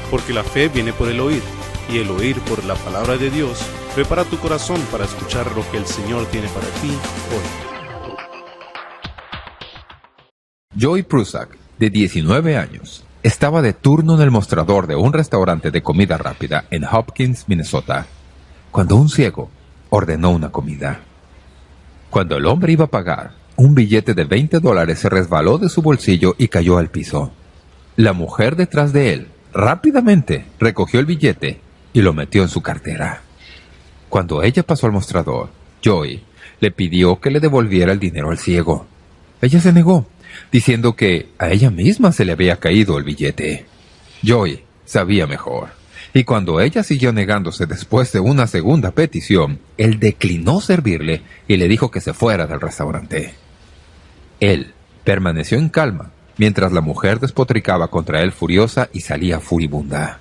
porque la fe viene por el oír, y el oír por la palabra de Dios. Prepara tu corazón para escuchar lo que el Señor tiene para ti hoy. Joey Prusak, de 19 años, estaba de turno en el mostrador de un restaurante de comida rápida en Hopkins, Minnesota, cuando un ciego ordenó una comida. Cuando el hombre iba a pagar, un billete de $20 se resbaló de su bolsillo y cayó al piso. La mujer detrás de él rápidamente recogió el billete y lo metió en su cartera. Cuando ella pasó al mostrador, Joey le pidió que le devolviera el dinero al ciego. Ella se negó, diciendo que a ella misma se le había caído el billete. Joey sabía mejor, y cuando ella siguió negándose después de una segunda petición, él declinó servirle y le dijo que se fuera del restaurante. Él permaneció en calma mientras la mujer despotricaba contra él furiosa y salía furibunda.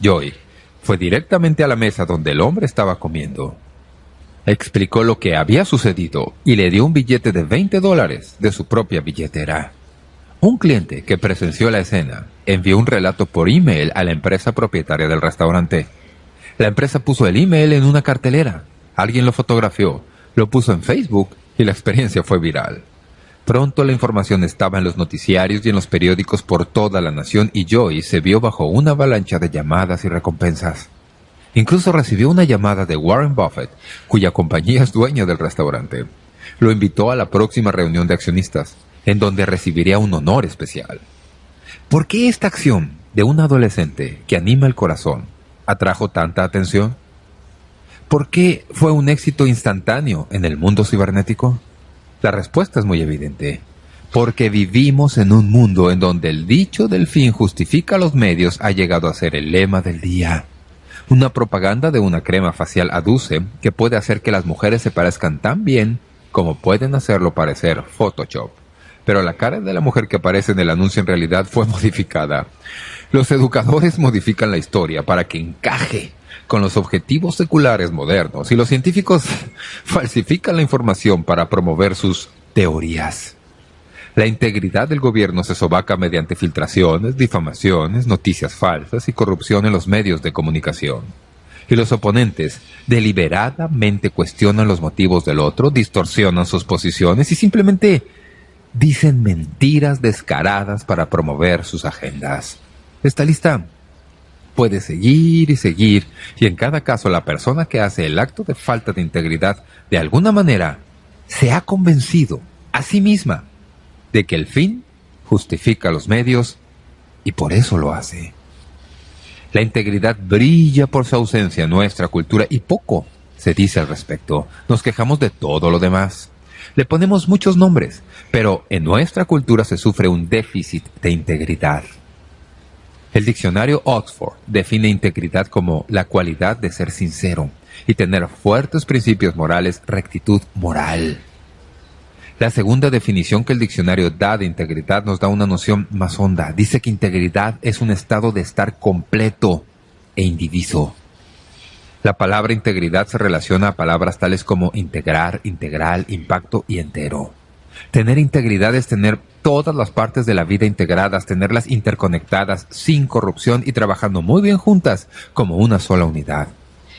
Joey fue directamente a la mesa donde el hombre estaba comiendo. Explicó lo que había sucedido y le dio un billete de $20 de su propia billetera. Un cliente que presenció la escena envió un relato por email a la empresa propietaria del restaurante. La empresa puso el email en una cartelera. Alguien lo fotografió, lo puso en Facebook y la experiencia fue viral. Pronto la información estaba en los noticiarios y en los periódicos por toda la nación y Joey se vio bajo una avalancha de llamadas y recompensas. Incluso recibió una llamada de Warren Buffett, cuya compañía es dueña del restaurante. Lo invitó a la próxima reunión de accionistas, en donde recibiría un honor especial. ¿Por qué esta acción de un adolescente que anima el corazón atrajo tanta atención? ¿Por qué fue un éxito instantáneo en el mundo cibernético? La respuesta es muy evidente. Porque vivimos en un mundo en donde el dicho del fin justifica los medios ha llegado a ser el lema del día. Una propaganda de una crema facial aduce que puede hacer que las mujeres se parezcan tan bien como pueden hacerlo parecer Photoshop. Pero la cara de la mujer que aparece en el anuncio en realidad fue modificada. Los educadores modifican la historia para que encaje con los objetivos seculares modernos y los científicos falsifican la información para promover sus teorías. La integridad del gobierno se sobaca mediante filtraciones, difamaciones, noticias falsas y corrupción en los medios de comunicación. Y los oponentes deliberadamente cuestionan los motivos del otro, distorsionan sus posiciones y simplemente dicen mentiras descaradas para promover sus agendas. Esta lista puede seguir y seguir, y en cada caso la persona que hace el acto de falta de integridad de alguna manera se ha convencido a sí misma de que el fin justifica los medios y por eso lo hace. La integridad brilla por su ausencia en nuestra cultura y poco se dice al respecto. Nos quejamos de todo lo demás. Le ponemos muchos nombres, pero en nuestra cultura se sufre un déficit de integridad. El diccionario Oxford define integridad como la cualidad de ser sincero y tener fuertes principios morales, rectitud moral. La segunda definición que el diccionario da de integridad nos da una noción más honda. Dice que integridad es un estado de estar completo e indiviso. La palabra integridad se relaciona a palabras tales como integrar, integral, impacto y entero. Tener integridad es tener todas las partes de la vida integradas, tenerlas interconectadas, sin corrupción y trabajando muy bien juntas como una sola unidad.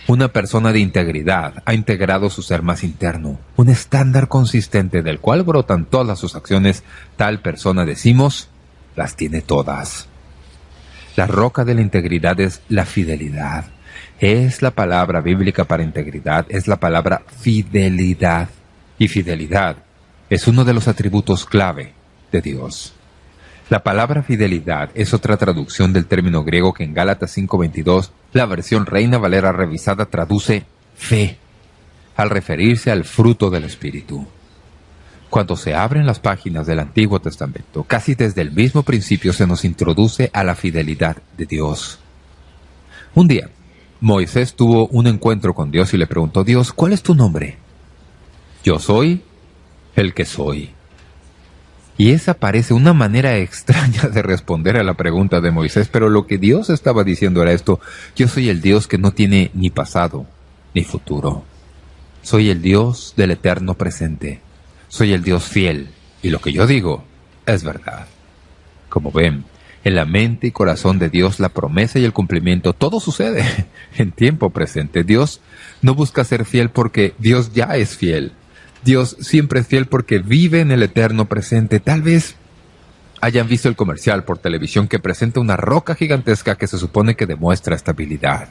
Una persona de integridad ha integrado su ser más interno, un estándar consistente del cual brotan todas sus acciones. Tal persona, decimos, las tiene todas. La roca de la integridad es la fidelidad. Es la palabra bíblica para integridad, es la palabra fidelidad. Y fidelidad es uno de los atributos clave de Dios. La palabra fidelidad es otra traducción del término griego que en Gálatas 5:22, la versión Reina Valera revisada traduce fe, al referirse al fruto del Espíritu. Cuando se abren las páginas del Antiguo Testamento, casi desde el mismo principio se nos introduce a la fidelidad de Dios. Un día, Moisés tuvo un encuentro con Dios y le preguntó: Dios, ¿cuál es tu nombre? Yo soy el que soy. Y esa parece una manera extraña de responder a la pregunta de Moisés, pero lo que Dios estaba diciendo era esto: yo soy el Dios que no tiene ni pasado ni futuro. Soy el Dios del eterno presente. Soy el Dios fiel, y lo que yo digo es verdad. Como ven, En la mente y corazón de Dios, la promesa y el cumplimiento, todo sucede en tiempo presente. Dios no busca ser fiel porque Dios ya es fiel. Dios siempre es fiel porque vive en el eterno presente. Tal vez hayan visto el comercial por televisión que presenta una roca gigantesca que se supone que demuestra estabilidad.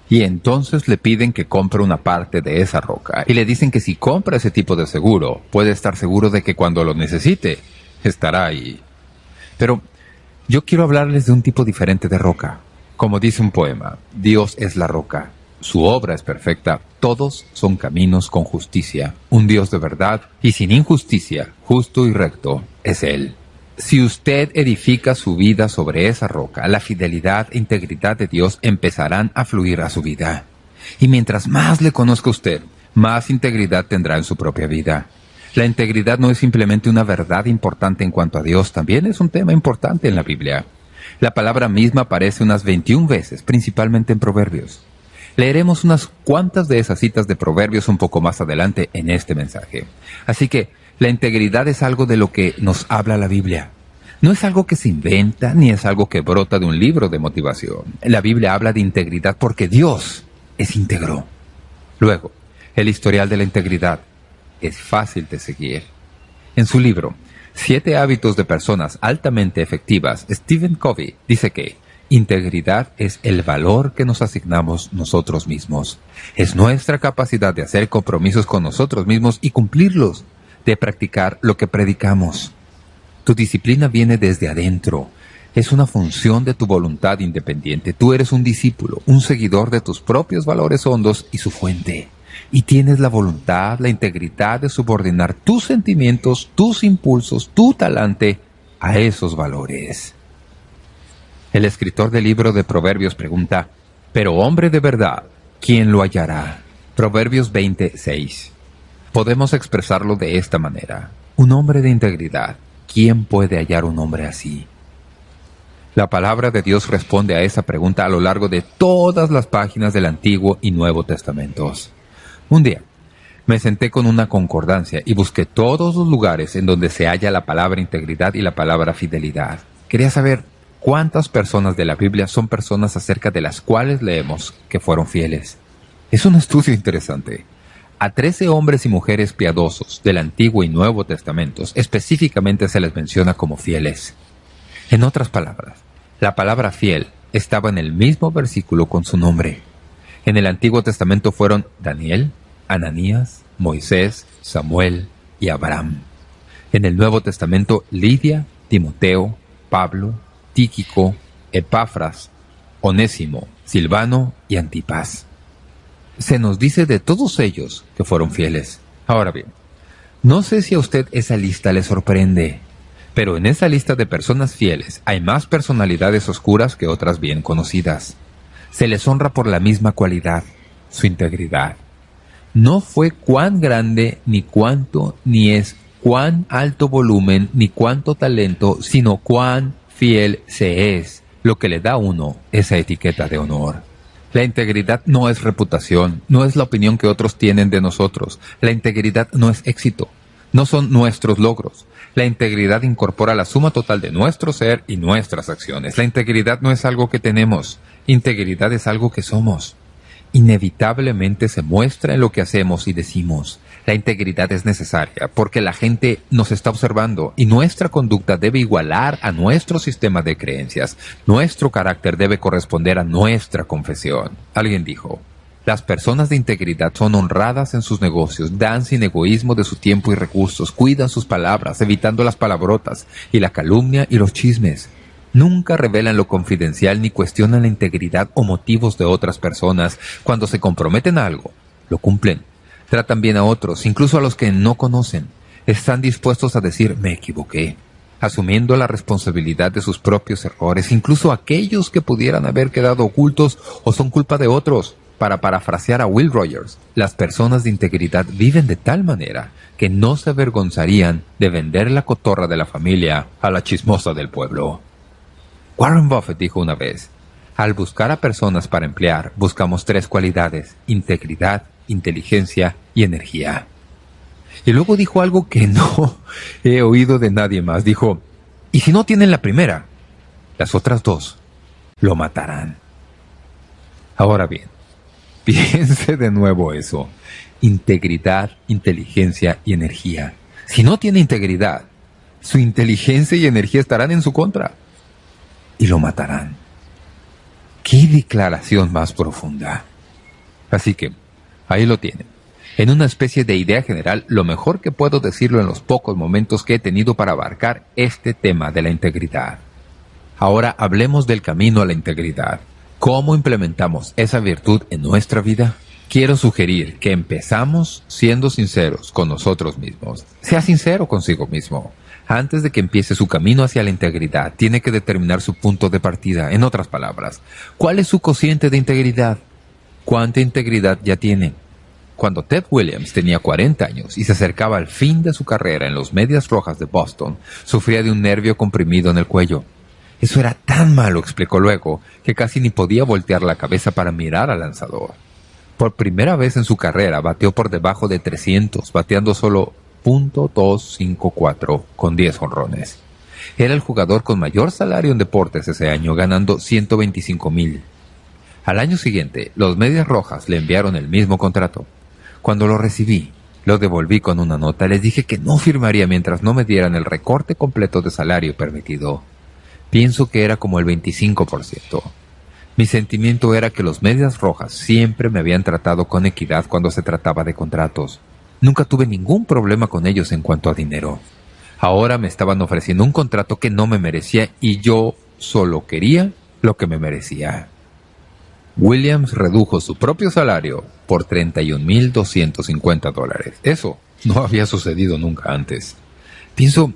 Y entonces le piden que compre una parte de esa roca. Y le dicen que si compra ese tipo de seguro, puede estar seguro de que cuando lo necesite, estará ahí. Pero yo quiero hablarles de un tipo diferente de roca. Como dice un poema, Dios es la roca. Su obra es perfecta. Todos son caminos con justicia. Un Dios de verdad y sin injusticia, justo y recto, es Él. Si usted edifica su vida sobre esa roca, la fidelidad e integridad de Dios empezarán a fluir a su vida. Y mientras más le conozca usted, más integridad tendrá en su propia vida. La integridad no es simplemente una verdad importante en cuanto a Dios, también es un tema importante en la Biblia. La palabra misma aparece unas 21 veces, principalmente en Proverbios. Leeremos unas cuantas de esas citas de Proverbios un poco más adelante en este mensaje. Así que la integridad es algo de lo que nos habla la Biblia. No es algo que se inventa, ni es algo que brota de un libro de motivación. La Biblia habla de integridad porque Dios es íntegro. Luego, el historial de la integridad es fácil de seguir. En su libro, 7 hábitos de personas altamente efectivas, Stephen Covey dice que integridad es el valor que nos asignamos nosotros mismos. Es nuestra capacidad de hacer compromisos con nosotros mismos y cumplirlos, de practicar lo que predicamos. Tu disciplina viene desde adentro. Es una función de tu voluntad independiente. Tú eres un discípulo, un seguidor de tus propios valores hondos y su fuente. Y tienes la voluntad, la integridad de subordinar tus sentimientos, tus impulsos, tu talante a esos valores. El escritor del libro de Proverbios pregunta, «Pero hombre de verdad, ¿quién lo hallará?» Proverbios 20:6. Podemos expresarlo de esta manera. Un hombre de integridad. ¿Quién puede hallar un hombre así? La palabra de Dios responde a esa pregunta a lo largo de todas las páginas del Antiguo y Nuevo Testamentos. Un día, me senté con una concordancia y busqué todos los lugares en donde se halla la palabra integridad y la palabra fidelidad. Quería saber cuántas personas de la Biblia son personas acerca de las cuales leemos que fueron fieles. Es un estudio interesante. A 13 hombres y mujeres piadosos del Antiguo y Nuevo Testamentos específicamente se les menciona como fieles. En otras palabras, la palabra fiel estaba en el mismo versículo con su nombre. En el Antiguo Testamento fueron Daniel, Ananías, Moisés, Samuel y Abraham. En el Nuevo Testamento, Lidia, Timoteo, Pablo, Tíquico, Epafras, Onésimo, Silvano y Antipas. Se nos dice de todos ellos que fueron fieles. Ahora bien, no sé si a usted esa lista le sorprende, pero en esa lista de personas fieles hay más personalidades oscuras que otras bien conocidas. Se les honra por la misma cualidad, su integridad. No fue cuán grande, ni cuánto, ni es cuán alto volumen, ni cuánto talento, sino cuán fiel se es, lo que le da a uno esa etiqueta de honor. La integridad no es reputación, no es la opinión que otros tienen de nosotros. La integridad no es éxito, no son nuestros logros. La integridad incorpora la suma total de nuestro ser y nuestras acciones. La integridad no es algo que tenemos, integridad es algo que somos. Inevitablemente se muestra en lo que hacemos y decimos. La integridad es necesaria porque la gente nos está observando y nuestra conducta debe igualar a nuestro sistema de creencias. Nuestro carácter debe corresponder a nuestra confesión. Alguien dijo, las personas de integridad son honradas en sus negocios, dan sin egoísmo de su tiempo y recursos, cuidan sus palabras, evitando las palabrotas y la calumnia y los chismes. Nunca revelan lo confidencial ni cuestionan la integridad o motivos de otras personas. Cuando se comprometen a algo, lo cumplen. Tratan bien a otros, incluso a los que no conocen. Están dispuestos a decir, me equivoqué, asumiendo la responsabilidad de sus propios errores, incluso aquellos que pudieran haber quedado ocultos o son culpa de otros. Para parafrasear a Will Rogers, las personas de integridad viven de tal manera que no se avergonzarían de vender la cotorra de la familia a la chismosa del pueblo. Warren Buffett dijo una vez, al buscar a personas para emplear, buscamos 3 cualidades, integridad, inteligencia y energía. Y luego dijo algo que no he oído de nadie más. Dijo, ¿y si no tienen la primera? Las otras 2 lo matarán. Ahora bien, piense de nuevo eso. Integridad, inteligencia y energía. Si no tiene integridad, su inteligencia y energía estarán en su contra y lo matarán. ¡Qué declaración más profunda! Así que, ahí lo tienen. En una especie de idea general, lo mejor que puedo decirlo en los pocos momentos que he tenido para abarcar este tema de la integridad. Ahora hablemos del camino a la integridad. ¿Cómo implementamos esa virtud en nuestra vida? Quiero sugerir que empezamos siendo sinceros con nosotros mismos. Sea sincero consigo mismo. Antes de que empiece su camino hacia la integridad, tiene que determinar su punto de partida. En otras palabras, ¿cuál es su cociente de integridad? ¿Cuánta integridad ya tiene? Cuando Ted Williams tenía 40 años y se acercaba al fin de su carrera en los Medias Rojas de Boston, sufría de un nervio comprimido en el cuello. Eso era tan malo, explicó luego, que casi ni podía voltear la cabeza para mirar al lanzador. Por primera vez en su carrera bateó por debajo de 300, bateando solo .254 con 10 jonrones. Era el jugador con mayor salario en deportes ese año, ganando $125,000. Al año siguiente, los Medias Rojas le enviaron el mismo contrato. Cuando lo recibí, lo devolví con una nota. Les dije que no firmaría mientras no me dieran el recorte completo de salario permitido. Pienso que era como el 25%. Mi sentimiento era que los Medias Rojas siempre me habían tratado con equidad cuando se trataba de contratos. Nunca tuve ningún problema con ellos en cuanto a dinero. Ahora me estaban ofreciendo un contrato que no me merecía y yo solo quería lo que me merecía. Williams redujo su propio salario por $31,250. Eso no había sucedido nunca antes. Pienso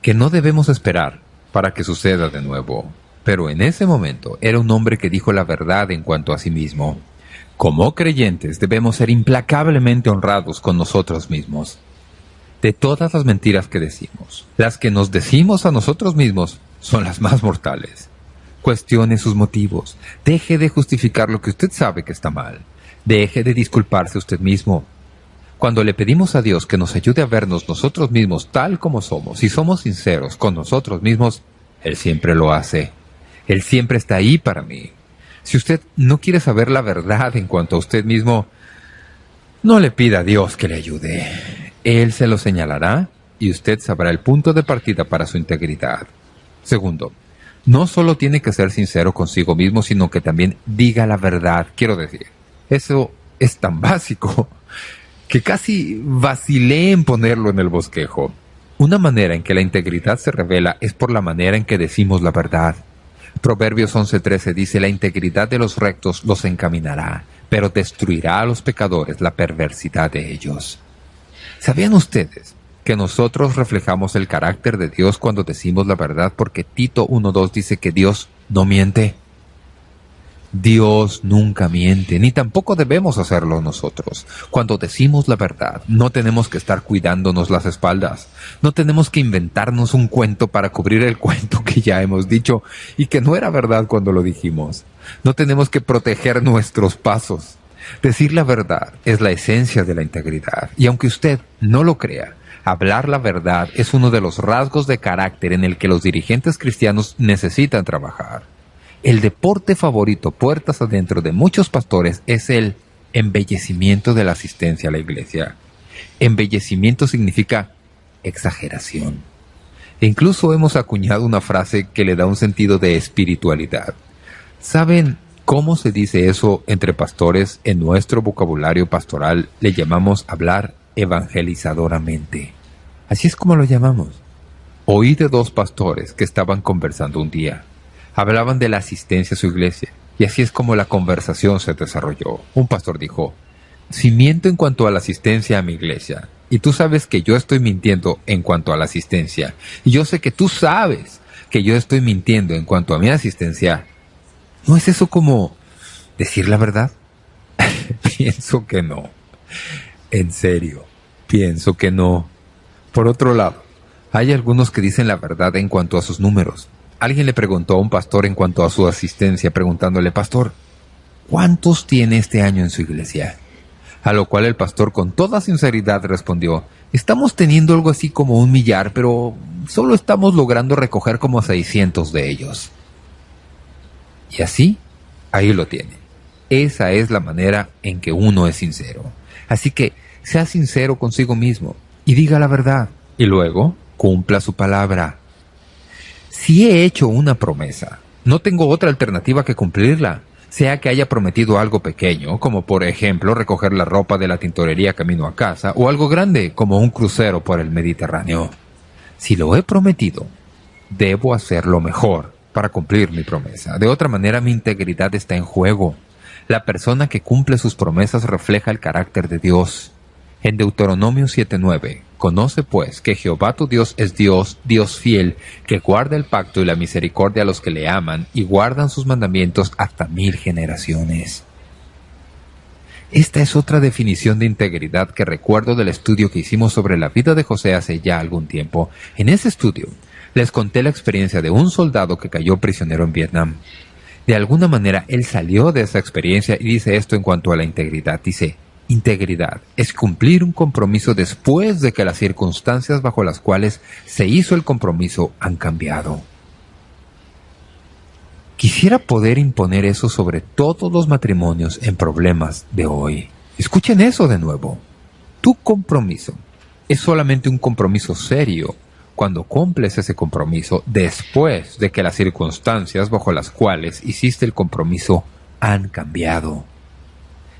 que no debemos esperar para que suceda de nuevo. Pero en ese momento era un hombre que dijo la verdad en cuanto a sí mismo. Como creyentes debemos ser implacablemente honrados con nosotros mismos. De todas las mentiras que decimos, las que nos decimos a nosotros mismos son las más mortales. Cuestione sus motivos. Deje de justificar lo que usted sabe que está mal. Deje de disculparse usted mismo. Cuando le pedimos a Dios que nos ayude a vernos nosotros mismos tal como somos y somos sinceros con nosotros mismos, Él siempre lo hace. Él siempre está ahí para mí. Si usted no quiere saber la verdad en cuanto a usted mismo, no le pida a Dios que le ayude. Él se lo señalará y usted sabrá el punto de partida para su integridad. Segundo, no solo tiene que ser sincero consigo mismo, sino que también diga la verdad. Quiero decir, eso es tan básico que casi vacilé en ponerlo en el bosquejo. Una manera en que la integridad se revela es por la manera en que decimos la verdad. Proverbios 11:13 dice: la integridad de los rectos los encaminará, pero destruirá a los pecadores la perversidad de ellos. ¿Sabían ustedes que nosotros reflejamos el carácter de Dios cuando decimos la verdad? Porque Tito 1:2 dice que Dios no miente. Dios nunca miente, ni tampoco debemos hacerlo nosotros. Cuando decimos la verdad, no tenemos que estar cuidándonos las espaldas. No tenemos que inventarnos un cuento para cubrir el cuento que ya hemos dicho y que no era verdad cuando lo dijimos. No tenemos que proteger nuestros pasos. Decir la verdad es la esencia de la integridad. Y aunque usted no lo crea, hablar la verdad es uno de los rasgos de carácter en el que los dirigentes cristianos necesitan trabajar. El deporte favorito puertas adentro de muchos pastores es el embellecimiento de la asistencia a la iglesia. Embellecimiento significa exageración. E incluso hemos acuñado una frase que le da un sentido de espiritualidad. ¿Saben cómo se dice eso entre pastores? En nuestro vocabulario pastoral le llamamos hablar evangelizadoramente. Así es como lo llamamos. Oí de dos pastores que estaban conversando un día. Hablaban de la asistencia a su iglesia, y así es como la conversación se desarrolló. Un pastor dijo: si miento en cuanto a la asistencia a mi iglesia, y tú sabes que yo estoy mintiendo en cuanto a la asistencia, y yo sé que tú sabes que yo estoy mintiendo en cuanto a mi asistencia, ¿no es eso como decir la verdad? Pienso que no. En serio, pienso que no. Por otro lado, hay algunos que dicen la verdad en cuanto a sus números. Alguien le preguntó a un pastor en cuanto a su asistencia, preguntándole: pastor, ¿cuántos tiene este año en su iglesia? A lo cual el pastor con toda sinceridad respondió: estamos teniendo algo así como 1,000,000, pero solo estamos logrando recoger como 600 de ellos. Y así, ahí lo tiene. Esa es la manera en que uno es sincero. Así que sea sincero consigo mismo y diga la verdad. Y luego, cumpla su palabra. Si he hecho una promesa, no tengo otra alternativa que cumplirla. Sea que haya prometido algo pequeño, como por ejemplo recoger la ropa de la tintorería camino a casa, o algo grande, como un crucero por el Mediterráneo. Si lo he prometido, debo hacerlo mejor para cumplir mi promesa. De otra manera, mi integridad está en juego. La persona que cumple sus promesas refleja el carácter de Dios. En Deuteronomio 7:9, conoce pues que Jehová tu Dios es Dios, Dios fiel, que guarda el pacto y la misericordia a los que le aman y guardan sus mandamientos hasta 1000 generaciones. Esta es otra definición de integridad que recuerdo del estudio que hicimos sobre la vida de José hace ya algún tiempo. En ese estudio, les conté la experiencia de un soldado que cayó prisionero en Vietnam. De alguna manera, él salió de esa experiencia y dice esto en cuanto a la integridad. Dice, integridad es cumplir un compromiso después de que las circunstancias bajo las cuales se hizo el compromiso han cambiado. Quisiera poder imponer eso sobre todos los matrimonios en problemas de hoy. Escuchen eso de nuevo. Tu compromiso es solamente un compromiso serio cuando cumples ese compromiso después de que las circunstancias bajo las cuales hiciste el compromiso han cambiado.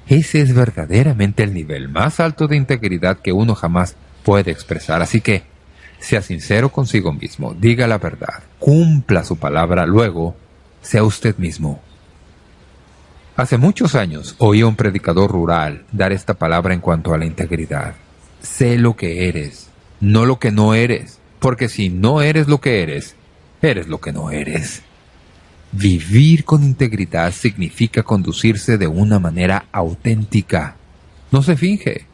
Ese es verdaderamente el nivel más alto de integridad que uno jamás puede expresar. Así que, sea sincero consigo mismo, diga la verdad, cumpla su palabra, luego, sea usted mismo. Hace muchos años oí a un predicador rural dar esta palabra en cuanto a la integridad. Sé lo que eres, no lo que no eres, porque si no eres lo que eres, eres lo que no eres. Vivir con integridad significa conducirse de una manera auténtica. No se finge.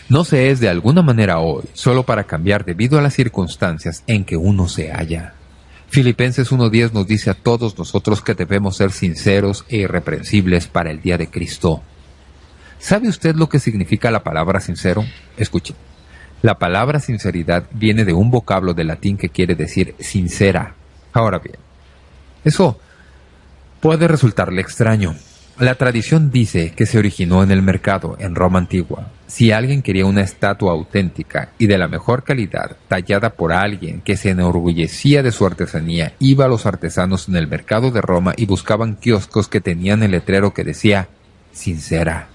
No se es de alguna manera hoy, solo para cambiar debido a las circunstancias en que uno se halla. Filipenses 1:10 nos dice a todos nosotros que debemos ser sinceros e irreprensibles para el día de Cristo. ¿Sabe usted lo que significa la palabra sincero? Escuche. La palabra sinceridad viene de un vocablo de latín que quiere decir sincera. Ahora bien, eso puede resultarle extraño. La tradición dice que se originó en el mercado, en Roma antigua. Si alguien quería una estatua auténtica y de la mejor calidad, tallada por alguien que se enorgullecía de su artesanía, iba a los artesanos en el mercado de Roma y buscaban kioscos que tenían el letrero que decía sincera.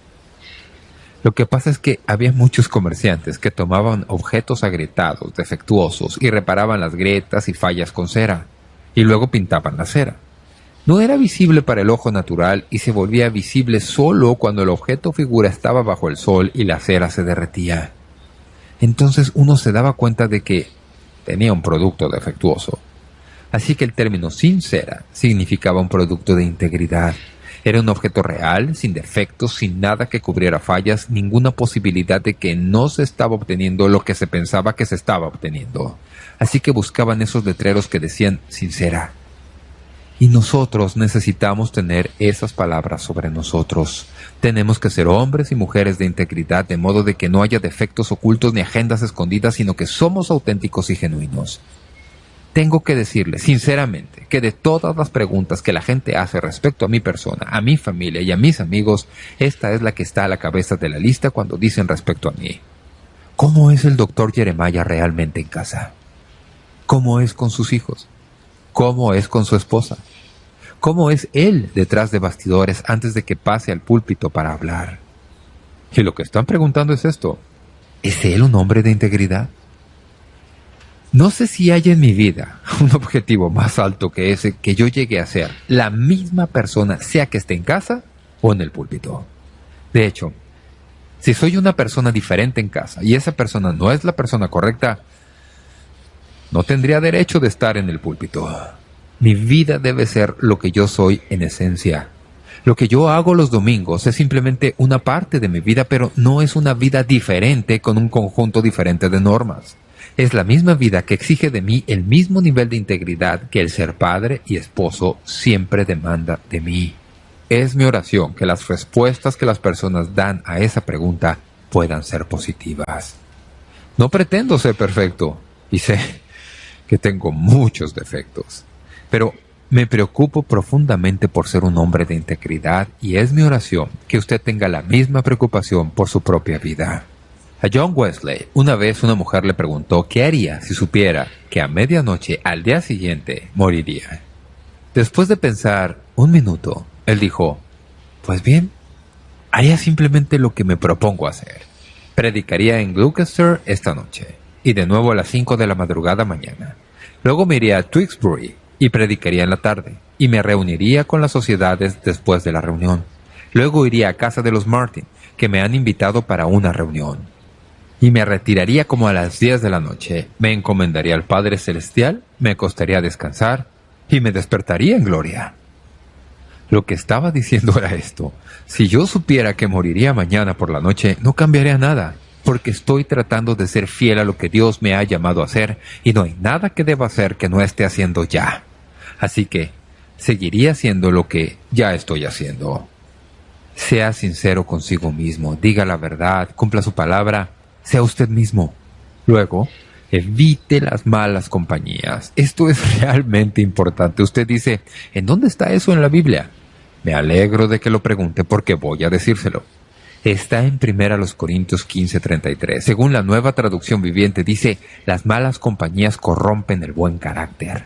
Lo que pasa es que había muchos comerciantes que tomaban objetos agrietados, defectuosos, y reparaban las grietas y fallas con cera, y luego pintaban la cera. No era visible para el ojo natural y se volvía visible solo cuando el objeto o figura estaba bajo el sol y la cera se derretía. Entonces uno se daba cuenta de que tenía un producto defectuoso. Así que el término sincera significaba un producto de integridad. Era un objeto real, sin defectos, sin nada que cubriera fallas, ninguna posibilidad de que no se estaba obteniendo lo que se pensaba que se estaba obteniendo. Así que buscaban esos letreros que decían sincera. Y nosotros necesitamos tener esas palabras sobre nosotros. Tenemos que ser hombres y mujeres de integridad, de modo de que no haya defectos ocultos ni agendas escondidas, sino que somos auténticos y genuinos. Tengo que decirle sinceramente que de todas las preguntas que la gente hace respecto a mi persona, a mi familia y a mis amigos, esta es la que está a la cabeza de la lista cuando dicen respecto a mí. ¿Cómo es el doctor Jeremiah realmente en casa? ¿Cómo es con sus hijos? ¿Cómo es con su esposa? ¿Cómo es él detrás de bastidores antes de que pase al púlpito para hablar? Y lo que están preguntando es esto: ¿es él un hombre de integridad? No sé si hay en mi vida un objetivo más alto que ese que yo llegue a ser la misma persona, sea que esté en casa o en el púlpito. De hecho, si soy una persona diferente en casa y esa persona no es la persona correcta, no tendría derecho de estar en el púlpito. Mi vida debe ser lo que yo soy en esencia. Lo que yo hago los domingos es simplemente una parte de mi vida, pero no es una vida diferente con un conjunto diferente de normas. Es la misma vida que exige de mí el mismo nivel de integridad que el ser padre y esposo siempre demanda de mí. Es mi oración que las respuestas que las personas dan a esa pregunta puedan ser positivas. No pretendo ser perfecto y sé que tengo muchos defectos, pero Me preocupo profundamente por ser un hombre de integridad y es mi oración que usted tenga la misma preocupación por su propia vida. A John Wesley, una vez una mujer le preguntó qué haría si supiera que a medianoche al día siguiente moriría. Después de pensar un minuto, él dijo: «Pues bien, haría simplemente lo que me propongo hacer. Predicaría en Gloucester esta noche y de nuevo a las 5 de la madrugada mañana. Luego me iría a Tewkesbury y predicaría en la tarde, y me reuniría con las sociedades después de la reunión. Luego iría a casa de los Martin, que me han invitado para una reunión. Y me retiraría como a las 10 de la noche, me encomendaría al Padre Celestial, me acostaría a descansar, y me despertaría en gloria». Lo que estaba diciendo era esto: si yo supiera que moriría mañana por la noche, no cambiaría nada, porque estoy tratando de ser fiel a lo que Dios me ha llamado a hacer, y no hay nada que deba hacer que no esté haciendo ya. Así que seguiría haciendo lo que ya estoy haciendo. Sea sincero consigo mismo, diga la verdad, cumpla su palabra, sea usted mismo. Luego, evite las malas compañías. Esto es realmente importante. Usted dice: ¿en dónde está eso en la Biblia? Me alegro de que lo pregunte porque voy a decírselo. Está en 1 Corintios 15:33. Según la Nueva Traducción Viviente dice: las malas compañías corrompen el buen carácter.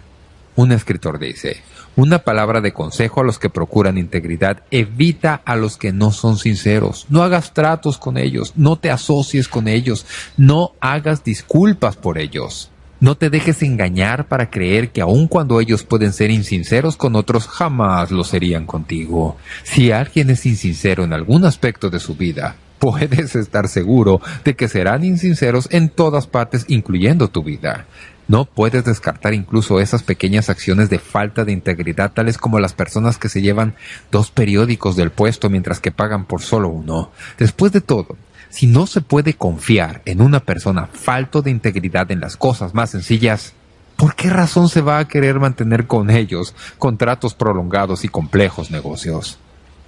Un escritor dice: una palabra de consejo a los que procuran integridad: evita a los que no son sinceros. No hagas tratos con ellos, no te asocies con ellos, no hagas disculpas por ellos. No te dejes engañar para creer que aun cuando ellos pueden ser insinceros con otros, jamás lo serían contigo. Si alguien es insincero en algún aspecto de su vida, puedes estar seguro de que serán insinceros en todas partes, incluyendo tu vida. No puedes descartar incluso esas pequeñas acciones de falta de integridad, tales como las personas que se llevan 2 periódicos del puesto mientras que pagan por solo uno. Después de todo, si no se puede confiar en una persona falto de integridad en las cosas más sencillas, ¿por qué razón se va a querer mantener con ellos contratos prolongados y complejos negocios?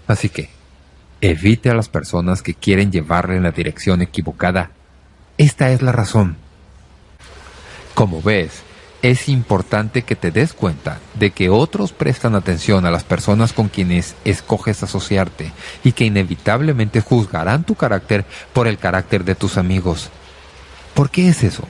Así que, evite a las personas que quieren llevarle en la dirección equivocada. Esta es la razón. Como ves, es importante que te des cuenta de que otros prestan atención a las personas con quienes escoges asociarte y que inevitablemente juzgarán tu carácter por el carácter de tus amigos. ¿Por qué es eso?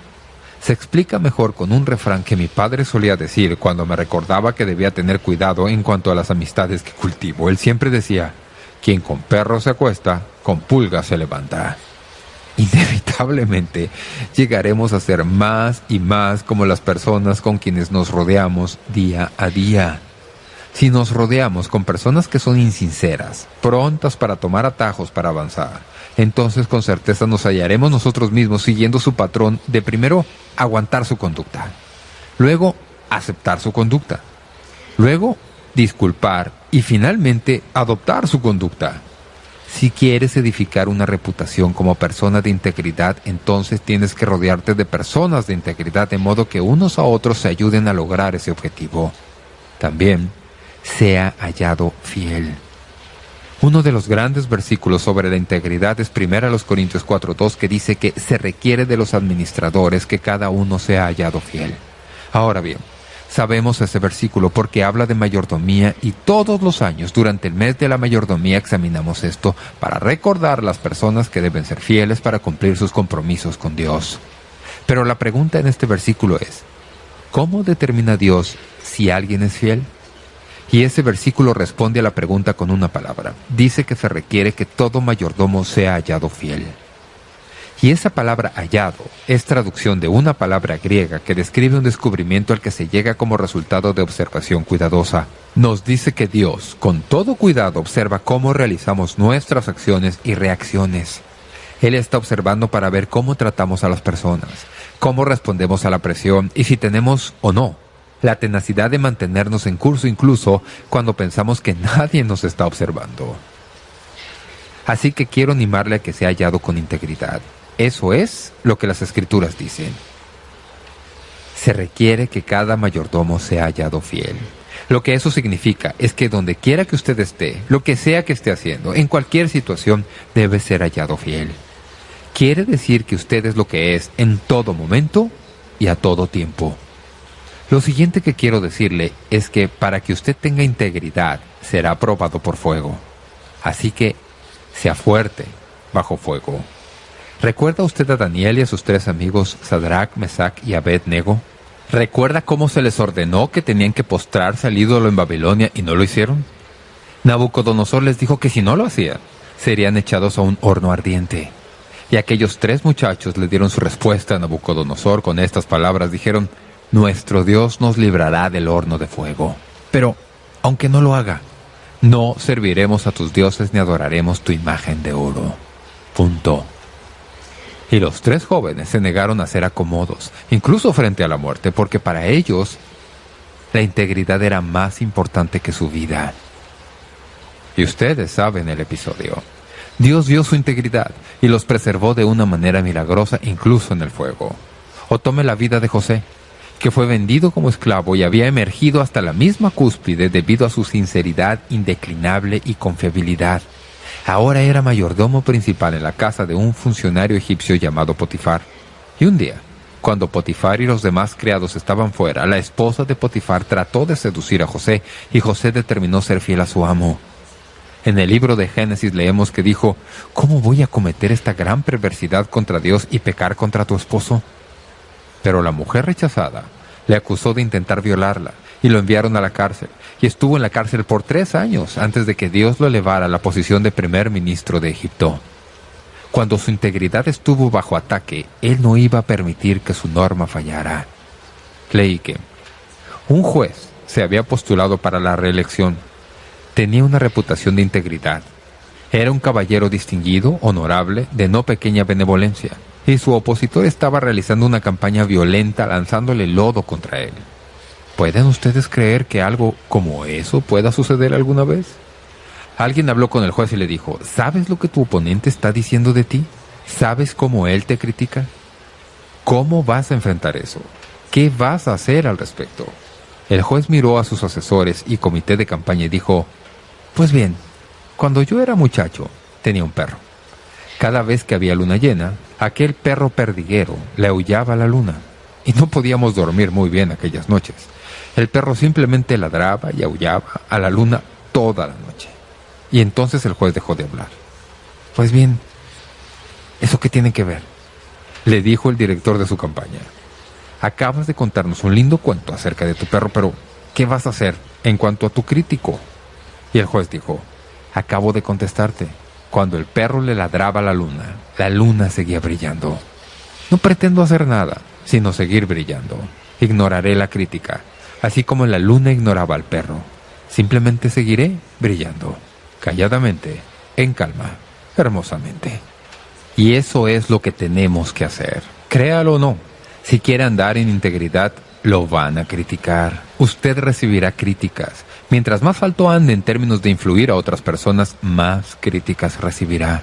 Se explica mejor con un refrán que mi padre solía decir cuando me recordaba que debía tener cuidado en cuanto a las amistades que cultivo. Él siempre decía: quien con perros se acuesta, con pulgas se levanta. Inevitablemente llegaremos a ser más y más como las personas con quienes nos rodeamos día a día. Si nos rodeamos con personas que son insinceras, prontas para tomar atajos para avanzar, entonces con certeza nos hallaremos nosotros mismos siguiendo su patrón de primero aguantar su conducta, luego aceptar su conducta, luego disculpar y finalmente adoptar su conducta. Si quieres edificar una reputación como persona de integridad, entonces tienes que rodearte de personas de integridad de modo que unos a otros se ayuden a lograr ese objetivo. También, sea hallado fiel. Uno de los grandes versículos sobre la integridad es 1 Corintios 4:2, que dice que se requiere de los administradores que cada uno sea hallado fiel. Ahora bien, sabemos ese versículo porque habla de mayordomía y todos los años durante el mes de la mayordomía examinamos esto para recordar a las personas que deben ser fieles para cumplir sus compromisos con Dios. Pero la pregunta en este versículo es: ¿cómo determina Dios si alguien es fiel? Y ese versículo responde a la pregunta con una palabra. Dice que se requiere que todo mayordomo sea hallado fiel. Y esa palabra hallado es traducción de una palabra griega que describe un descubrimiento al que se llega como resultado de observación cuidadosa. Nos dice que Dios, con todo cuidado, observa cómo realizamos nuestras acciones y reacciones. Él está observando para ver cómo tratamos a las personas, cómo respondemos a la presión y si tenemos o no la tenacidad de mantenernos en curso incluso cuando pensamos que nadie nos está observando. Así que quiero animarle a que sea hallado con integridad. Eso es lo que las Escrituras dicen. Se requiere que cada mayordomo sea hallado fiel. Lo que eso significa es que donde quiera que usted esté, lo que sea que esté haciendo, en cualquier situación, debe ser hallado fiel. Quiere decir que usted es lo que es en todo momento y a todo tiempo. Lo siguiente que quiero decirle es que para que usted tenga integridad, será probado por fuego. Así que, sea fuerte bajo fuego. ¿Recuerda usted a Daniel y a sus 3 amigos, Sadrach, Mesach y Abed-nego? ¿Recuerda cómo se les ordenó que tenían que postrarse al ídolo en Babilonia y no lo hicieron? Nabucodonosor les dijo que si no lo hacían, serían echados a un horno ardiente. Y aquellos 3 muchachos le dieron su respuesta a Nabucodonosor con estas palabras. Dijeron: nuestro Dios nos librará del horno de fuego. Pero, aunque no lo haga, no serviremos a tus dioses ni adoraremos tu imagen de oro. Punto. Y los 3 jóvenes se negaron a hacer acomodos, incluso frente a la muerte, porque para ellos la integridad era más importante que su vida. Y ustedes saben el episodio. Dios dio su integridad y los preservó de una manera milagrosa, incluso en el fuego. O tome la vida de José, que fue vendido como esclavo y había emergido hasta la misma cúspide debido a su sinceridad indeclinable y confiabilidad. Ahora era mayordomo principal en la casa de un funcionario egipcio llamado Potifar. Y un día, cuando Potifar y los demás criados estaban fuera, la esposa de Potifar trató de seducir a José, y José determinó ser fiel a su amo. En el libro de Génesis leemos que dijo: ¿cómo voy a cometer esta gran perversidad contra Dios y pecar contra tu esposo? Pero la mujer rechazada le acusó de intentar violarla, y lo enviaron a la cárcel, y estuvo en la cárcel por 3 años antes de que Dios lo elevara a la posición de primer ministro de Egipto. Cuando su integridad estuvo bajo ataque, él no iba a permitir que su norma fallara. Leí que un juez se había postulado para la reelección. Tenía una reputación de integridad. Era un caballero distinguido, honorable, de no pequeña benevolencia, y su opositor estaba realizando una campaña violenta lanzándole lodo contra él. ¿Pueden ustedes creer que algo como eso pueda suceder alguna vez? Alguien habló con el juez y le dijo: ¿sabes lo que tu oponente está diciendo de ti? ¿Sabes cómo él te critica? ¿Cómo vas a enfrentar eso? ¿Qué vas a hacer al respecto? El juez miró a sus asesores y comité de campaña y dijo: pues bien, cuando yo era muchacho, tenía un perro. Cada vez que había luna llena, aquel perro perdiguero le aullaba a la luna, y no podíamos dormir muy bien aquellas noches. El perro simplemente ladraba y aullaba a la luna toda la noche. Y entonces el juez dejó de hablar. Pues bien, ¿eso qué tiene que ver?, le dijo el director de su campaña. Acabas de contarnos un lindo cuento acerca de tu perro, pero ¿qué vas a hacer en cuanto a tu crítico? Y el juez dijo: acabo de contestarte. Cuando el perro le ladraba a la luna seguía brillando. No pretendo hacer nada, sino seguir brillando. Ignoraré la crítica, así como la luna ignoraba al perro. Simplemente seguiré brillando, calladamente, en calma, hermosamente. Y eso es lo que tenemos que hacer. Créalo o no, si quiere andar en integridad, lo van a criticar. Usted recibirá críticas. Mientras más alto ande en términos de influir a otras personas, más críticas recibirá.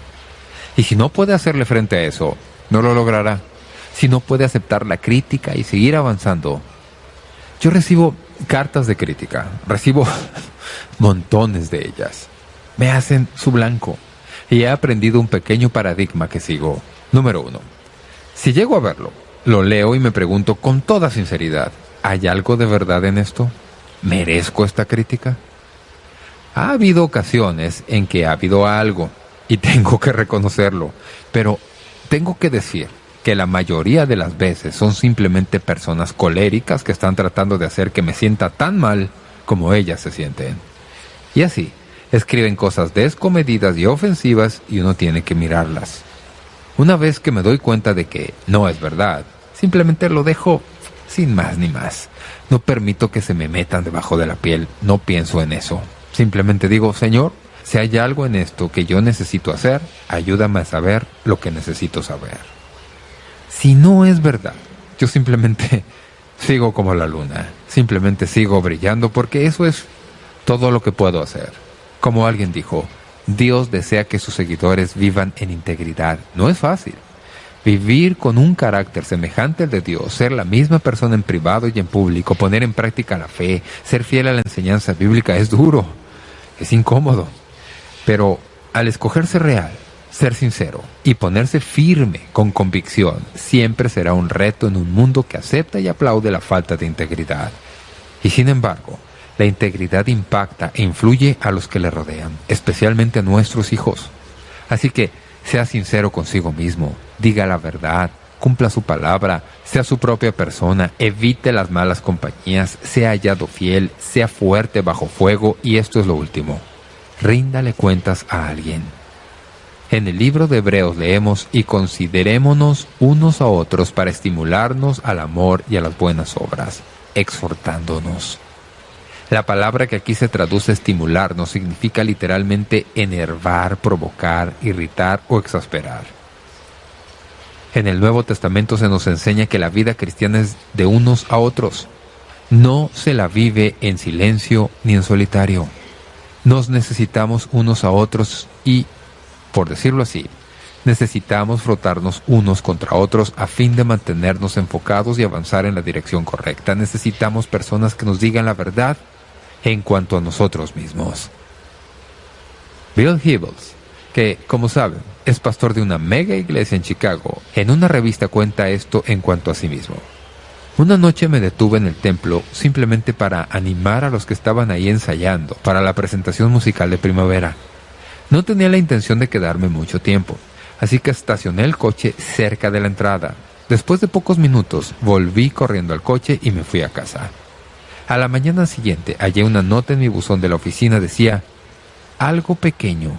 Y si no puede hacerle frente a eso, no lo logrará. Si no puede aceptar la crítica y seguir avanzando. Yo recibo cartas de crítica. Recibo montones de ellas. Me hacen su blanco. Y he aprendido un pequeño paradigma que sigo. Número 1. Si llego a verlo, lo leo y me pregunto con toda sinceridad: ¿hay algo de verdad en esto? ¿Merezco esta crítica? Ha habido ocasiones en que ha habido algo, y tengo que reconocerlo, pero tengo que decir que la mayoría de las veces son simplemente personas coléricas que están tratando de hacer que me sienta tan mal como ellas se sienten. Y así, escriben cosas descomedidas y ofensivas y uno tiene que mirarlas. Una vez que me doy cuenta de que no es verdad, simplemente lo dejo sin más ni más. No permito que se me metan debajo de la piel, no pienso en eso. Simplemente digo: Señor, si hay algo en esto que yo necesito hacer, ayúdame a saber lo que necesito saber. Si no es verdad, yo simplemente sigo como la luna. Simplemente sigo brillando, porque eso es todo lo que puedo hacer. Como alguien dijo, Dios desea que sus seguidores vivan en integridad. No es fácil. Vivir con un carácter semejante al de Dios, ser la misma persona en privado y en público, poner en práctica la fe, ser fiel a la enseñanza bíblica es duro, es incómodo. Pero al escoger ser real, Ser sincero y ponerse firme con convicción siempre será un reto en un mundo que acepta y aplaude la falta de integridad. Y sin embargo, la integridad impacta e influye a los que le rodean, especialmente a nuestros hijos. Así que sea sincero consigo mismo, diga la verdad, cumpla su palabra, sea su propia persona, evite las malas compañías, sea hallado fiel, sea fuerte bajo fuego y esto es lo último, ríndale cuentas a alguien. En el libro de Hebreos leemos: y considerémonos unos a otros para estimularnos al amor y a las buenas obras, exhortándonos. La palabra que aquí se traduce estimularnos significa literalmente enervar, provocar, irritar o exasperar. En el Nuevo Testamento se nos enseña que la vida cristiana es de unos a otros. No se la vive en silencio ni en solitario. Nos necesitamos unos a otros y, por decirlo así, necesitamos frotarnos unos contra otros a fin de mantenernos enfocados y avanzar en la dirección correcta. Necesitamos personas que nos digan la verdad en cuanto a nosotros mismos. Bill Hybels, que, como saben, es pastor de una mega iglesia en Chicago, en una revista cuenta esto en cuanto a sí mismo. Una noche me detuve en el templo simplemente para animar a los que estaban ahí ensayando para la presentación musical de primavera. No tenía la intención de quedarme mucho tiempo, así que estacioné el coche cerca de la entrada. Después de pocos minutos, volví corriendo al coche y me fui a casa. A la mañana siguiente hallé una nota en mi buzón de la oficina. Decía: algo pequeño,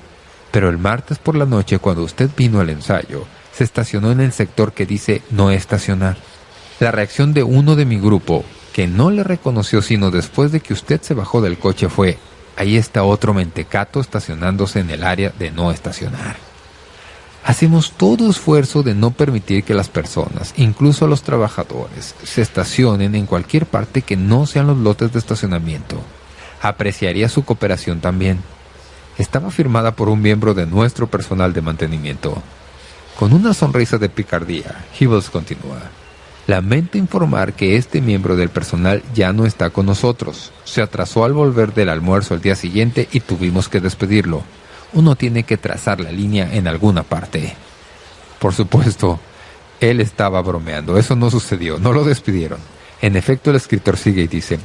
pero el martes por la noche cuando usted vino al ensayo, se estacionó en el sector que dice no estacionar. La reacción de uno de mi grupo, que no le reconoció sino después de que usted se bajó del coche, fue: ahí está otro mentecato estacionándose en el área de no estacionar. Hacemos todo esfuerzo de no permitir que las personas, incluso los trabajadores, se estacionen en cualquier parte que no sean los lotes de estacionamiento. Apreciaría su cooperación también. Estaba firmada por un miembro de nuestro personal de mantenimiento. Con una sonrisa de picardía, Hybels continúa: lamento informar que este miembro del personal ya no está con nosotros. Se atrasó al volver del almuerzo el día siguiente y tuvimos que despedirlo. Uno tiene que trazar la línea en alguna parte. Por supuesto, él estaba bromeando. Eso no sucedió, no lo despidieron. En efecto, el escritor sigue y dice: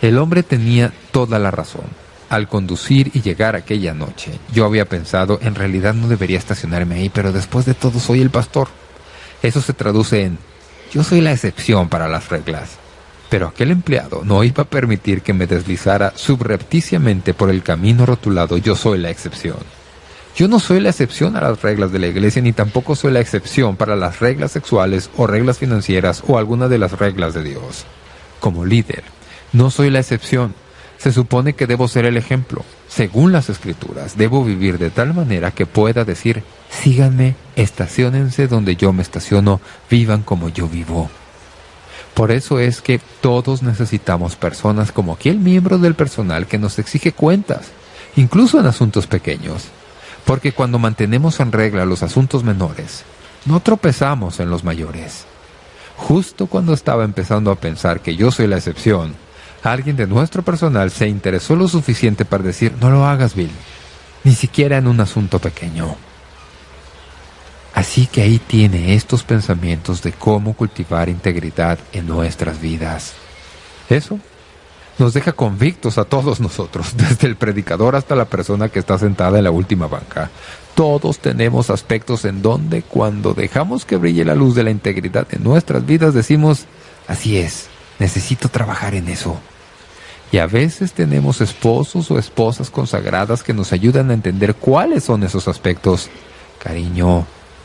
el hombre tenía toda la razón. Al conducir y llegar aquella noche, yo había pensado, en realidad no debería estacionarme ahí, pero después de todo soy el pastor. Eso se traduce en: yo soy la excepción para las reglas. Pero aquel empleado no iba a permitir que me deslizara subrepticiamente por el camino rotulado yo soy la excepción. Yo no soy la excepción a las reglas de la iglesia, ni tampoco soy la excepción para las reglas sexuales o reglas financieras o alguna de las reglas de Dios. Como líder, no soy la excepción. Se supone que debo ser el ejemplo. Según las Escrituras, debo vivir de tal manera que pueda decir: síganme, estaciónense donde yo me estaciono, vivan como yo vivo. Por eso es que todos necesitamos personas como aquel miembro del personal que nos exige cuentas, incluso en asuntos pequeños. Porque cuando mantenemos en regla los asuntos menores, no tropezamos en los mayores. Justo cuando estaba empezando a pensar que yo soy la excepción, alguien de nuestro personal se interesó lo suficiente para decir: no lo hagas, Bill, ni siquiera en un asunto pequeño. Así que ahí tiene estos pensamientos de cómo cultivar integridad en nuestras vidas. Eso nos deja convictos a todos nosotros, desde el predicador hasta la persona que está sentada en la última banca. Todos tenemos aspectos en donde, cuando dejamos que brille la luz de la integridad en nuestras vidas, decimos: así es, necesito trabajar en eso. Y a veces tenemos esposos o esposas consagradas que nos ayudan a entender cuáles son esos aspectos. Cariño,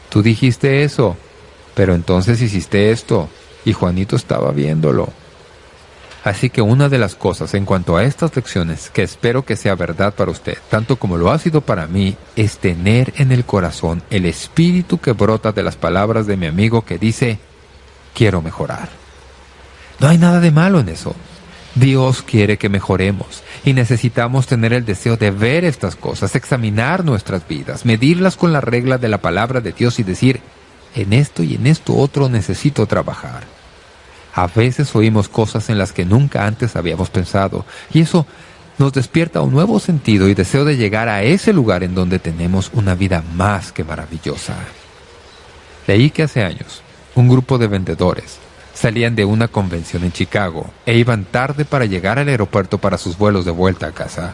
tú dijiste eso, pero entonces hiciste esto, y Juanito estaba viéndolo. Así que una de las cosas en cuanto a estas lecciones que espero que sea verdad para usted, tanto como lo ha sido para mí, es tener en el corazón el espíritu que brota de las palabras de mi amigo que dice: quiero mejorar. No hay nada de malo en eso. Dios quiere que mejoremos y necesitamos tener el deseo de ver estas cosas, examinar nuestras vidas, medirlas con la regla de la palabra de Dios y decir: en esto y en esto otro necesito trabajar. A veces oímos cosas en las que nunca antes habíamos pensado y eso nos despierta un nuevo sentido y deseo de llegar a ese lugar en donde tenemos una vida más que maravillosa. Leí que hace años, un grupo de vendedores salían de una convención en Chicago e iban tarde para llegar al aeropuerto para sus vuelos de vuelta a casa.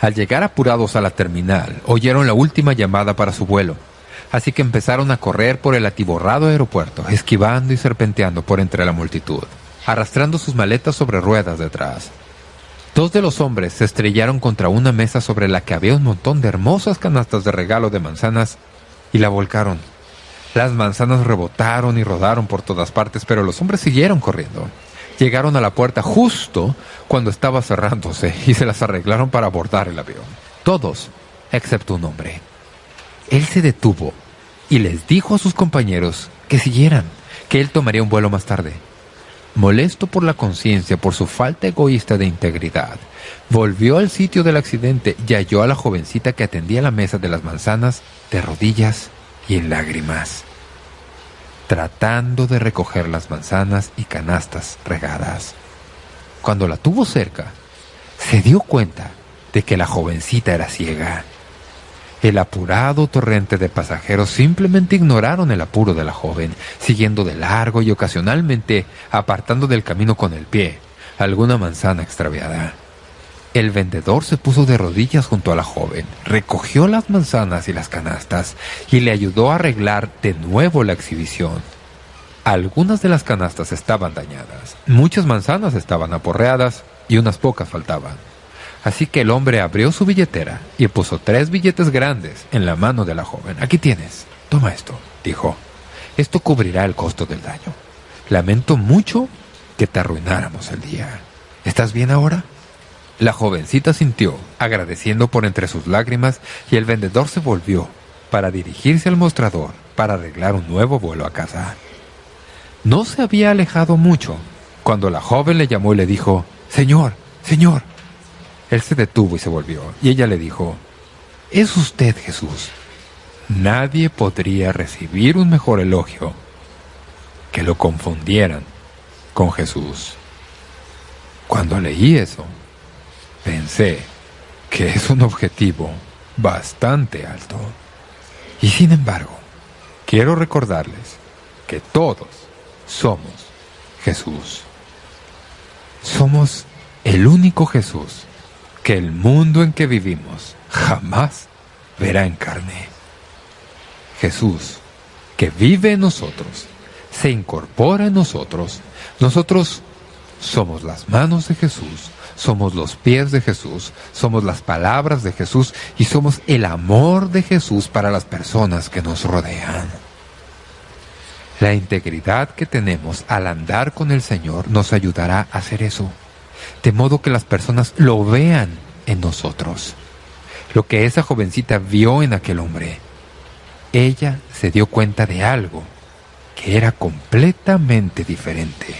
Al llegar apurados a la terminal, oyeron la última llamada para su vuelo, así que empezaron a correr por el atiborrado aeropuerto, esquivando y serpenteando por entre la multitud, arrastrando sus maletas sobre ruedas detrás. Dos de los hombres se estrellaron contra una mesa sobre la que había un montón de hermosas canastas de regalo de manzanas y la volcaron. Las manzanas rebotaron y rodaron por todas partes, pero los hombres siguieron corriendo. Llegaron a la puerta justo cuando estaba cerrándose y se las arreglaron para abordar el avión. Todos, excepto un hombre. Él se detuvo y les dijo a sus compañeros que siguieran, que él tomaría un vuelo más tarde. Molesto por la conciencia por su falta egoísta de integridad, volvió al sitio del accidente y halló a la jovencita que atendía la mesa de las manzanas de rodillas y en lágrimas, tratando de recoger las manzanas y canastas regadas. Cuando la tuvo cerca, se dio cuenta de que la jovencita era ciega. El apurado torrente de pasajeros simplemente ignoraron el apuro de la joven, siguiendo de largo y ocasionalmente apartando del camino con el pie alguna manzana extraviada. El vendedor se puso de rodillas junto a la joven, recogió las manzanas y las canastas y le ayudó a arreglar de nuevo la exhibición. Algunas de las canastas estaban dañadas, muchas manzanas estaban aporreadas y unas pocas faltaban. Así que el hombre abrió su billetera y puso 3 billetes grandes en la mano de la joven. «Aquí tienes, toma esto», dijo. «Esto cubrirá el costo del daño. Lamento mucho que te arruináramos el día. ¿Estás bien ahora?» La jovencita sintió, agradeciendo por entre sus lágrimas, y el vendedor se volvió para dirigirse al mostrador para arreglar un nuevo vuelo a casa. No se había alejado mucho cuando la joven le llamó y le dijo: «Señor, señor». Él se detuvo y se volvió, y ella le dijo: «Es usted Jesús». Nadie podría recibir un mejor elogio que lo confundieran con Jesús. Cuando leí eso, pensé que es un objetivo bastante alto. Y sin embargo, quiero recordarles que todos somos Jesús. Somos el único Jesús que el mundo en que vivimos jamás verá en carne. Jesús, que vive en nosotros, se incorpora en nosotros. Nosotros somos las manos de Jesús, somos los pies de Jesús, somos las palabras de Jesús y somos el amor de Jesús para las personas que nos rodean. La integridad que tenemos al andar con el Señor nos ayudará a hacer eso, de modo que las personas lo vean en nosotros. Lo que esa jovencita vio en aquel hombre, ella se dio cuenta de algo que era completamente diferente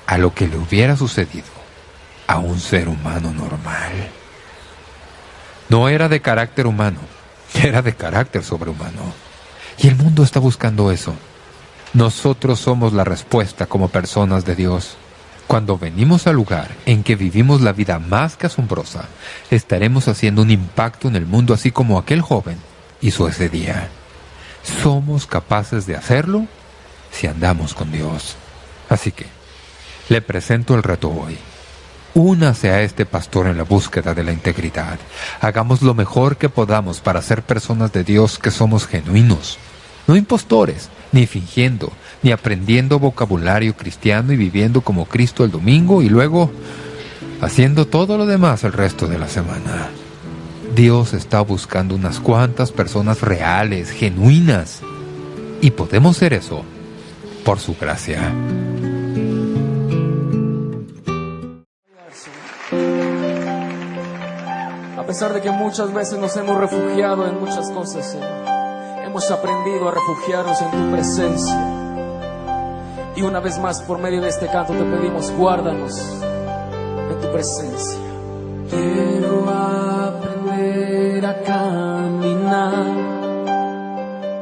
a lo que le hubiera sucedido a un ser humano normal. No era de carácter humano, era de carácter sobrehumano. Y el mundo está buscando eso. Nosotros somos la respuesta como personas de Dios. Cuando venimos al lugar en que vivimos la vida más que asombrosa, estaremos haciendo un impacto en el mundo así como aquel joven hizo ese día. Somos capaces de hacerlo si andamos con Dios. Así que, le presento el reto hoy. Únase a este pastor en la búsqueda de la integridad. Hagamos lo mejor que podamos para ser personas de Dios que somos genuinos, no impostores, ni fingiendo, ni aprendiendo vocabulario cristiano y viviendo como Cristo el domingo y luego haciendo todo lo demás el resto de la semana. Dios está buscando unas cuantas personas reales, genuinas, y podemos ser eso por su gracia. A pesar de que muchas veces nos hemos refugiado en muchas cosas, Señor, hemos aprendido a refugiarnos en tu presencia. Y una vez más, por medio de este canto, te pedimos: guárdanos en tu presencia. Quiero aprender a caminar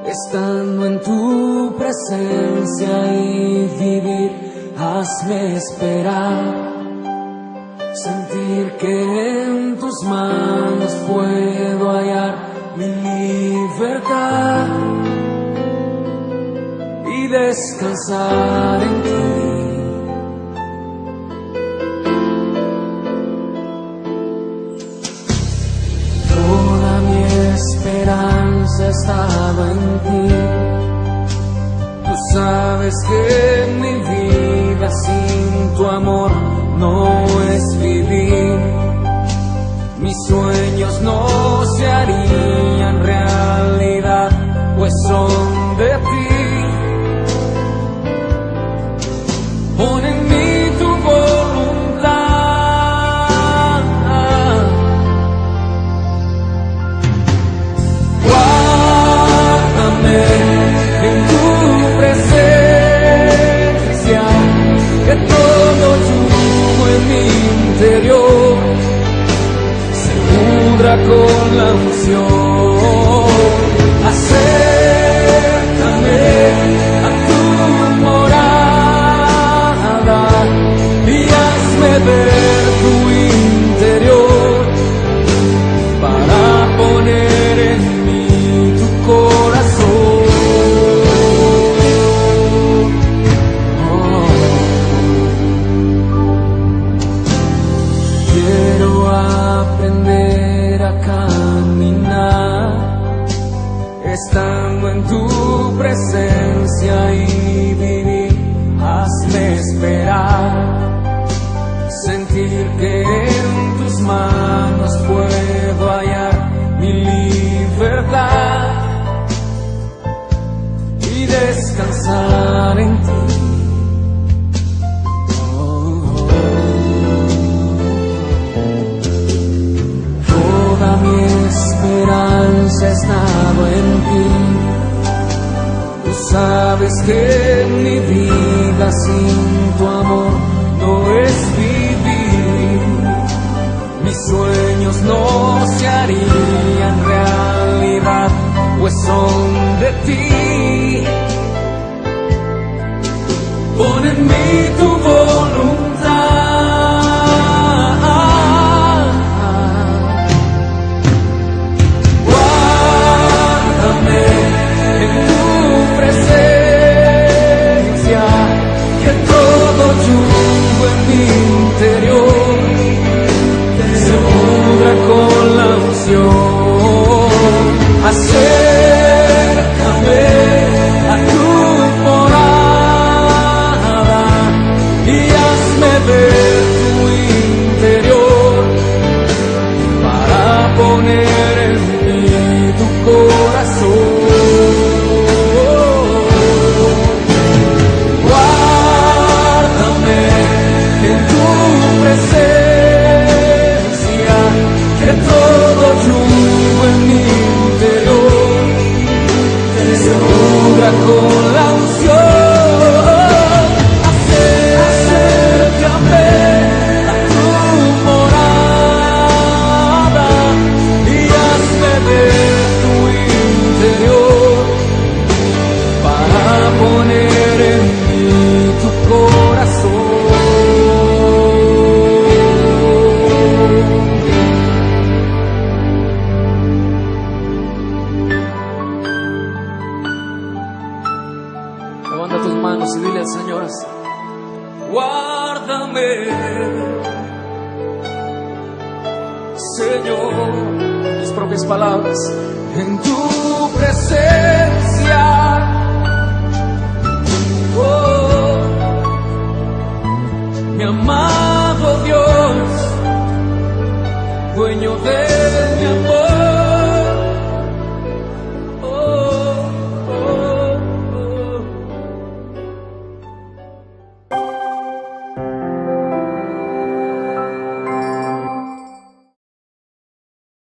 estando en tu presencia y vivir. Hazme esperar, sentir que en tu tus manos puedo hallar mi libertad y descansar en ti. Toda mi esperanza ha estado en ti. Tú sabes que mi vida sin tu amor no es vivir. Mis sueños no se harían realidad, pues son de ti. Pon en mí tu voluntad. Guárdame en tu presencia, que todo yugo en mi interior se pudra con la unción. Acércame a tu morada y hazme ver tu interior para poner en mí tu corazón. Quiero aprender a caminar estando en tu presencia y vivir. Hazme esperar, sentir que en tus manos puedo hallar mi libertad y descansar en ti. Toda mi esperanza ha estado en ti. Tú sabes que mi vida sin tu amor no es vivir. Mis sueños no se harían realidad, pues son de ti. Pon en mí tu voluntad. Guárdame en tu presencia, que todo yugo en mi interior se pudra con la unción. Acércame a tu morada y hazme ver tu interior para poner en mí tu corazón. Guárdame en tu presencia, que todo yugo en mi interior se pudra con la unción. Acércame a tu morada y hazme ver tu interior para poner en mí tu corazón. Levanta tus manos y dile al Señor así: guárdame, Señor, tus propias palabras, en tu presencia. Oh, mi amado Dios, dueño de mi amor.